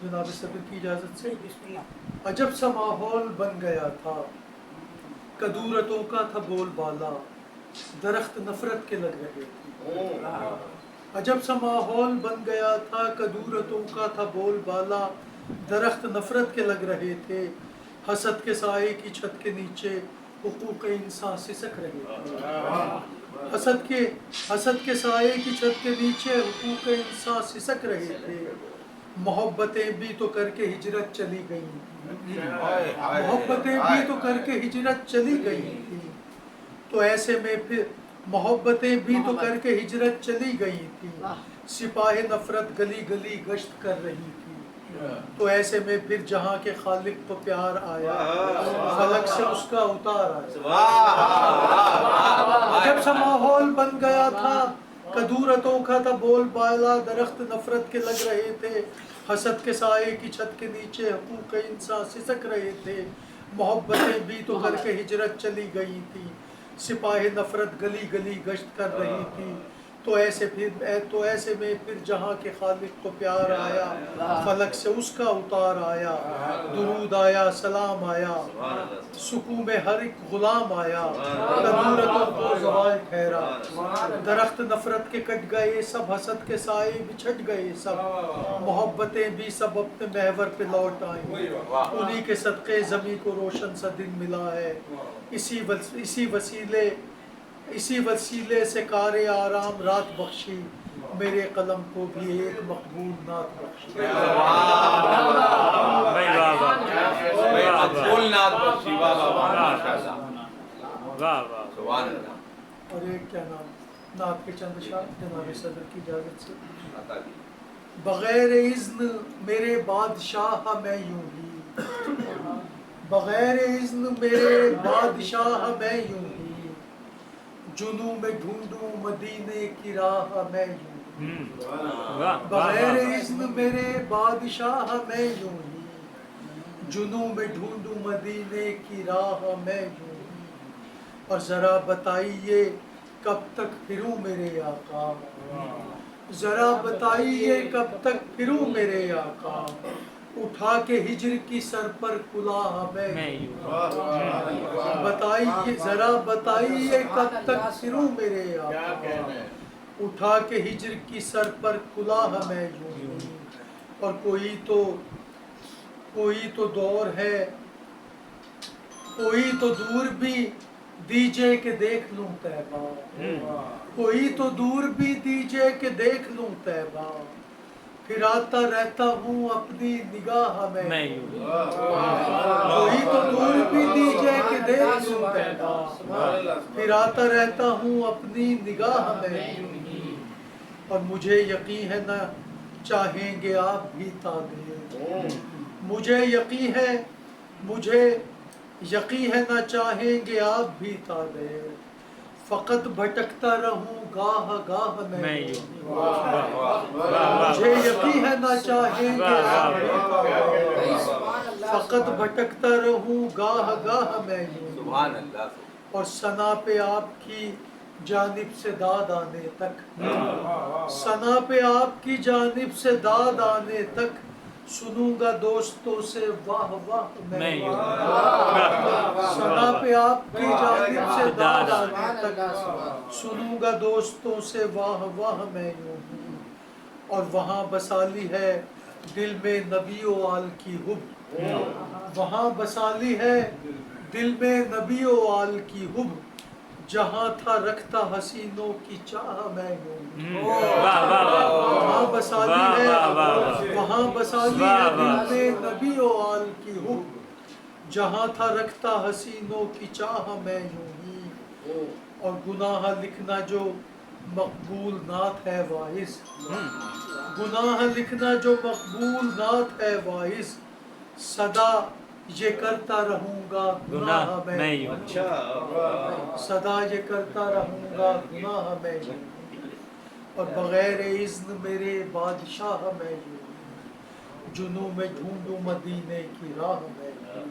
جناب صدر کی اجازت سے عجب سا ماحول بن گیا تھا، کدورتوں کا تھا بول بالا، درخت نفرت کے لگ رہے تھے۔ عجب سا ماحول بن گیا تھا، کدورتوں کا تھا بول بالا، درخت نفرت کے لگ رہے تھے، حسد کے سائے کی چھت کے نیچے حقوق انسان سسک رہے تھے۔ حسد کے سائے کی چھت کے نیچے حقوق انسان سسک رہے تھے، محبتیں بھی تو کر کے ہجرت چلی گئی، محبتیں بھی تو کر کے ہجرت چلی گئی تھی، تو ایسے میں پھر محبتیں بھی تو کر کے ہجرت چلی گئی تھی، سپاہ نفرت گلی گلی گشت کر رہی تھی، تو ایسے میں پھر جہاں کے خالق کو پیار آیا، فلک سے اس کا اتار آیا۔ جب سا ماحول بن گیا تھا، کدورتوں کا تھا بول بالا، درخت نفرت کے لگ رہے تھے، حسد کے سائے کی چھت کے نیچے حقوق انسان سسک رہے تھے، محبتیں بھی تو کر کے ہجرت چلی گئی تھی، سپاہ نفرت گلی گلی گشت کر رہی تھی، تو ایسے میں پھر جہاں کے خالق کو پیار آیا، فلک سے اس کا اتار آیا، درود آیا سلام آیا، سکوں میں ہر ایک غلام آیا، کدورتوں کو زوال ٹھہرا، درخت نفرت کے کٹ گئے سب، حسد کے سائے بچھٹ گئے سب، محبتیں بھی سب اپنے محور پہ لوٹ آئیں، انہی کے صدقے زمیں کو روشن سا دن ملا ہے، اسی وسیلے سے کار آرام رات بخشی، میرے قلم کو بھی ایک مقبول نعت بخشی۔ اور ایک کیا نام نعت کے چند اشعار جناب صدر کی اجازت سے۔ بغیر اذن میرے بادشاہ میں یوں ہی، بغیر اذن میرے بادشاہ میں یوں ہی، جنوں میں ڈھونڈوں مدینے کی راہ میں یوں ہی، بغیر اذن میرے بادشاہ میں یوں ہی، جنوں میں ڈھونڈوں مدینے کی راہ میں یوں ہی، اور ذرا بتائیے کب تک پھروں میرے آقا، ذرا بتائیے کب تک پھروں میرے آقا، اٹھا کے ہجر کی سر پر کلاه میں یوں، بتائیے ذرا بتائیے کب تک پھروں میرے آقا، اٹھا کے ہجر کی سر پر کلاه میں یوں، اور کوئی تو دور ہے، کوئی تو دور بھی دیجئے کہ دیکھ لوں طیبہ، کوئی تو دور بھی دیجئے کہ دیکھ لوں طیبہ، پھر آتا رہتا ہوں اپنی نگاہ میں یوں، کوئی تو دور بھی دیجئے کہ دیکھ لوں طیبہ، پھر آتا رہتا ہوں اپنی نگاہ میں یوں، اور مجھے یقین ہے نہ چاہیں گے آپ بھی تا دیر، مجھے یقین ہے نہ چاہیں گے آپ بھی تا دیر، فقط بھٹکتا رہوں گاہ گاہ میں یوں، مجھے یقین ہے نہ چاہیں گے آپ بھی تا دیر، فقط بھٹکتا رہوں گاہ گاہ میں یوں، اور ثنا پہ آپ کی جانب سے داد آنے تک، ثنا پہ آپ کی جانب سے داد آنے تک، سنوں گا دوستوں سے واہ واہ میں یوں، ثنا پہ آپ کی جانب سے داد آنے تک، سنوں گا دوستوں سے واہ واہ میں یوں، اور وہاں بسالی ہے دل میں نبی و آل کی حب، وہاں بسالی ہے دل میں نبی و آل کی حب، جہاں تھا رکھتا حسینوں کی چاہ میں یوں، وہاں بسالی ہے دل میں نبی و آل کی حب، جہاں تھا رکھتا حسینوں کی چاہ میں یوں ہی، اور گناہ لکھنا جو مقبول نعت ہے واعظ، گناہ لکھنا جو مقبول نعت ہے واعظ، صدا یہ کرتا رہوں گا گناہ میں یوں، صدا یہ کرتا رہوں گا گناہ میں یوں، اور بغیر اذن میرے بادشاہ میں یوں، جنوں میں ڈھونڈوں مدینے کی راہ میں یوں۔